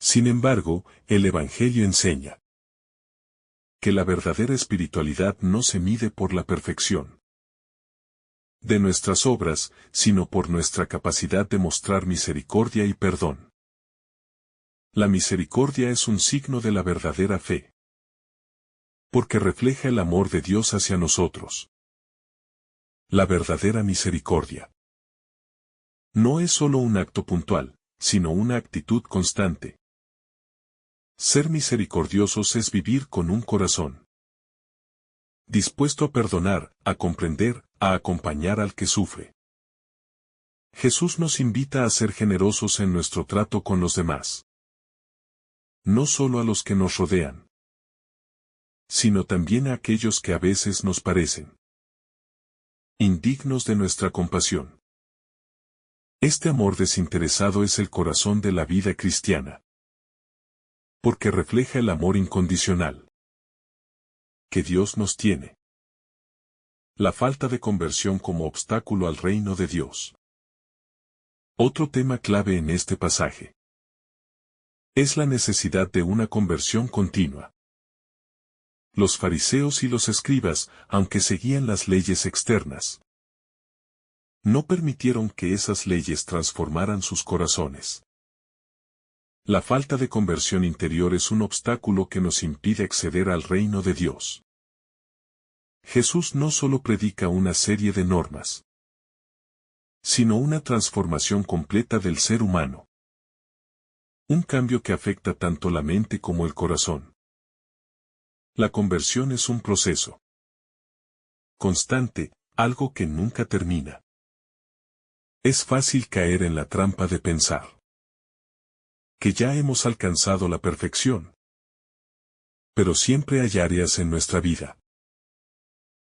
[SPEAKER 1] Sin embargo, el Evangelio enseña que la verdadera espiritualidad no se mide por la perfección de nuestras obras, sino por nuestra capacidad de mostrar misericordia y perdón. La misericordia es un signo de la verdadera fe, porque refleja el amor de Dios hacia nosotros. La verdadera misericordia no es solo un acto puntual, sino una actitud constante. Ser misericordiosos es vivir con un corazón dispuesto a perdonar, a comprender, a acompañar al que sufre. Jesús nos invita a ser generosos en nuestro trato con los demás. No solo a los que nos rodean, sino también a aquellos que a veces nos parecen indignos de nuestra compasión. Este amor desinteresado es el corazón de la vida cristiana, porque refleja el amor incondicional que Dios nos tiene. La falta de conversión como obstáculo al reino de Dios. Otro tema clave en este pasaje es la necesidad de una conversión continua. Los fariseos y los escribas, aunque seguían las leyes externas, no permitieron que esas leyes transformaran sus corazones. La falta de conversión interior es un obstáculo que nos impide acceder al reino de Dios. Jesús no solo predica una serie de normas, sino una transformación completa del ser humano. Un cambio que afecta tanto la mente como el corazón. La conversión es un proceso constante, algo que nunca termina. Es fácil caer en la trampa de pensar que ya hemos alcanzado la perfección. Pero siempre hay áreas en nuestra vida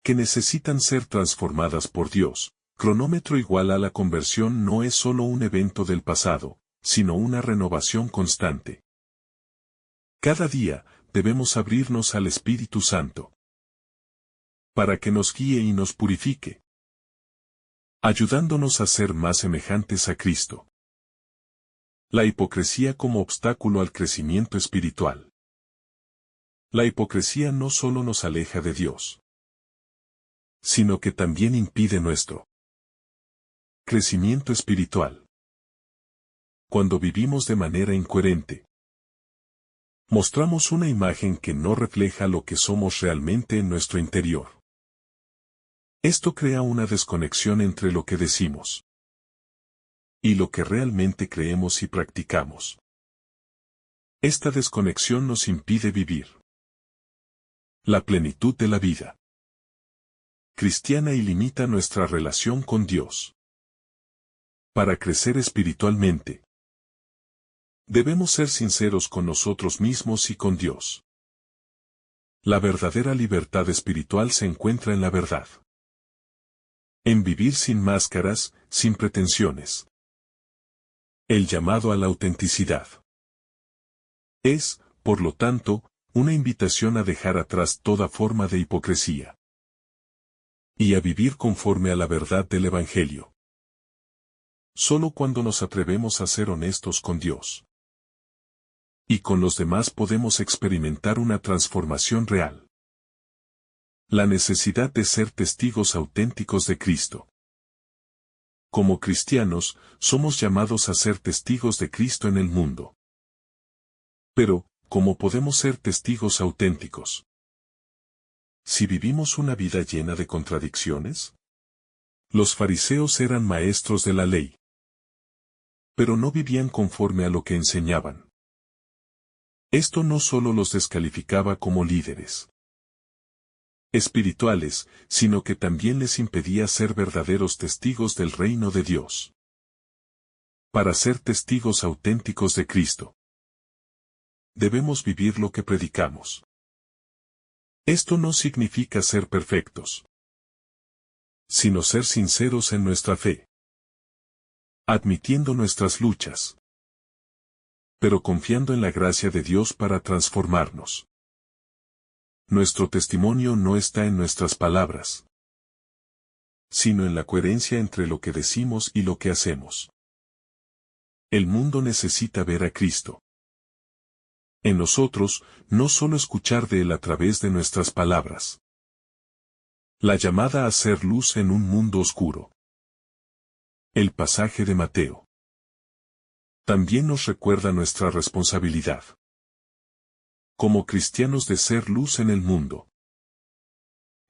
[SPEAKER 1] que necesitan ser transformadas por Dios. Cronómetro igual a la conversión no es solo un evento del pasado, sino una renovación constante. Cada día, debemos abrirnos al Espíritu Santo para que nos guíe y nos purifique, ayudándonos a ser más semejantes a Cristo. La hipocresía como obstáculo al crecimiento espiritual. La hipocresía no solo nos aleja de Dios, sino que también impide nuestro crecimiento espiritual. Cuando vivimos de manera incoherente, mostramos una imagen que no refleja lo que somos realmente en nuestro interior. Esto crea una desconexión entre lo que decimos y lo que realmente creemos y practicamos. Esta desconexión nos impide vivir la plenitud de la vida cristiana y limita nuestra relación con Dios. Para crecer espiritualmente, debemos ser sinceros con nosotros mismos y con Dios. La verdadera libertad espiritual se encuentra en la verdad. En vivir sin máscaras, sin pretensiones. El llamado a la autenticidad es, por lo tanto, una invitación a dejar atrás toda forma de hipocresía y a vivir conforme a la verdad del Evangelio. Solo cuando nos atrevemos a ser honestos con Dios y con los demás podemos experimentar una transformación real. La necesidad de ser testigos auténticos de Cristo. Como cristianos, somos llamados a ser testigos de Cristo en el mundo. Pero, ¿cómo podemos ser testigos auténticos si vivimos una vida llena de contradicciones? Los fariseos eran maestros de la ley, pero no vivían conforme a lo que enseñaban. Esto no solo los descalificaba como líderes espirituales, sino que también les impedía ser verdaderos testigos del reino de Dios. Para ser testigos auténticos de Cristo, debemos vivir lo que predicamos. Esto no significa ser perfectos, sino ser sinceros en nuestra fe, admitiendo nuestras luchas, pero confiando en la gracia de Dios para transformarnos. Nuestro testimonio no está en nuestras palabras, sino en la coherencia entre lo que decimos y lo que hacemos. El mundo necesita ver a Cristo en nosotros, no solo escuchar de Él a través de nuestras palabras. La llamada a ser luz en un mundo oscuro. El pasaje de Mateo También nos recuerda nuestra responsabilidad como cristianos de ser luz en el mundo.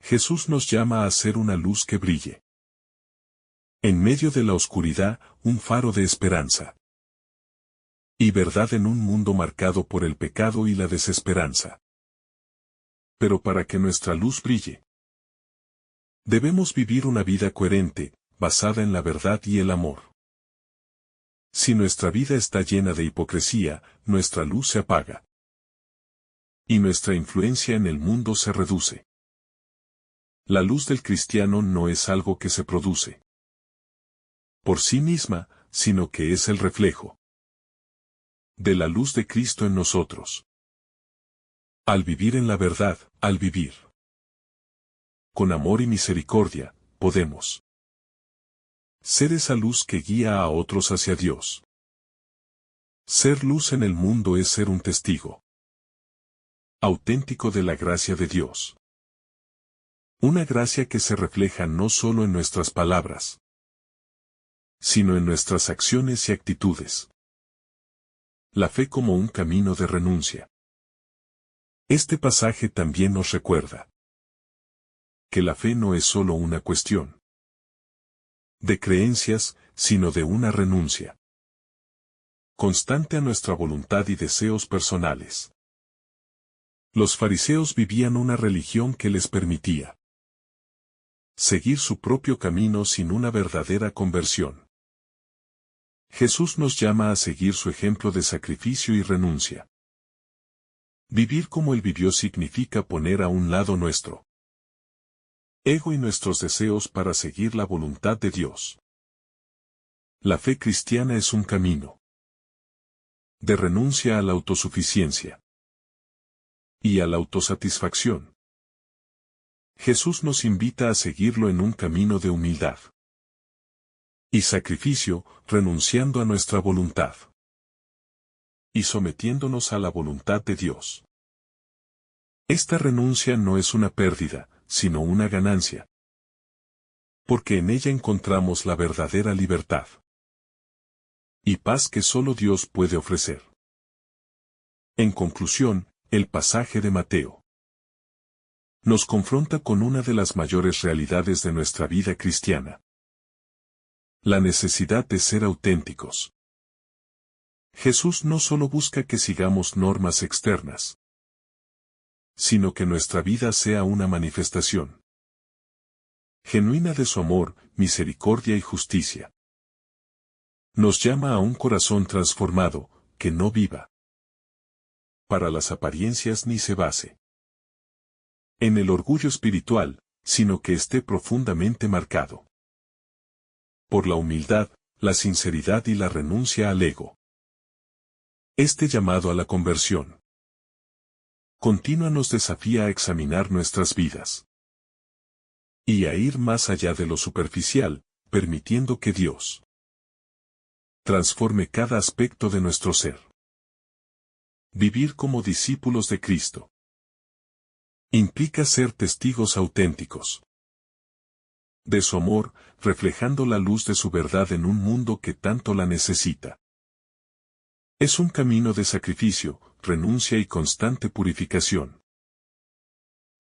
[SPEAKER 1] Jesús nos llama a ser una luz que brille en medio de la oscuridad, un faro de esperanza y verdad en un mundo marcado por el pecado y la desesperanza. Pero para que nuestra luz brille, debemos vivir una vida coherente, basada en la verdad y el amor. Si nuestra vida está llena de hipocresía, nuestra luz se apaga y nuestra influencia en el mundo se reduce. La luz del cristiano no es algo que se produce por sí misma, sino que es el reflejo de la luz de Cristo en nosotros. Al vivir en la verdad, al vivir con amor y misericordia, podemos ser esa luz que guía a otros hacia Dios. Ser luz en el mundo es ser un testigo auténtico de la gracia de Dios. Una gracia que se refleja no solo en nuestras palabras, sino en nuestras acciones y actitudes. La fe como un camino de renuncia. Este pasaje también nos recuerda que la fe no es solo una cuestión de creencias, sino de una renuncia constante a nuestra voluntad y deseos personales. Los fariseos vivían una religión que les permitía seguir su propio camino sin una verdadera conversión. Jesús nos llama a seguir su ejemplo de sacrificio y renuncia. Vivir como Él vivió significa poner a un lado nuestro ego y nuestros deseos para seguir la voluntad de Dios. La fe cristiana es un camino de renuncia a la autosuficiencia y a la autosatisfacción. Jesús nos invita a seguirlo en un camino de humildad y sacrificio, renunciando a nuestra voluntad y sometiéndonos a la voluntad de Dios. Esta renuncia no es una pérdida, sino una ganancia, porque en ella encontramos la verdadera libertad y paz que solo Dios puede ofrecer. En conclusión, el pasaje de Mateo nos confronta con una de las mayores realidades de nuestra vida cristiana: la necesidad de ser auténticos. Jesús no solo busca que sigamos normas externas, sino que nuestra vida sea una manifestación genuina de su amor, misericordia y justicia. Nos llama a un corazón transformado, que no viva para las apariencias ni se base en el orgullo espiritual, sino que esté profundamente marcado por la humildad, la sinceridad y la renuncia al ego. Este llamado a la conversión continua nos desafía a examinar nuestras vidas y a ir más allá de lo superficial, permitiendo que Dios transforme cada aspecto de nuestro ser. Vivir como discípulos de Cristo implica ser testigos auténticos de su amor, reflejando la luz de su verdad en un mundo que tanto la necesita. Es un camino de sacrificio, renuncia y constante purificación.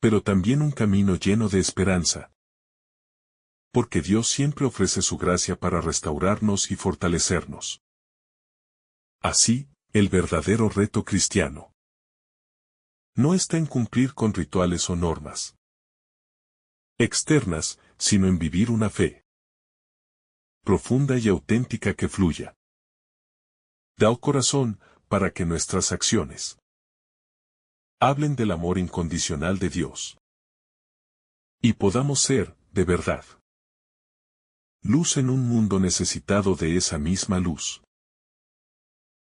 [SPEAKER 1] Pero también un camino lleno de esperanza, porque Dios siempre ofrece su gracia para restaurarnos y fortalecernos. Así, el verdadero reto cristiano no está en cumplir con rituales o normas externas, sino en vivir una fe profunda y auténtica que fluya del corazón, para que nuestras acciones hablen del amor incondicional de Dios y podamos ser, de verdad, luz en un mundo necesitado de esa misma luz.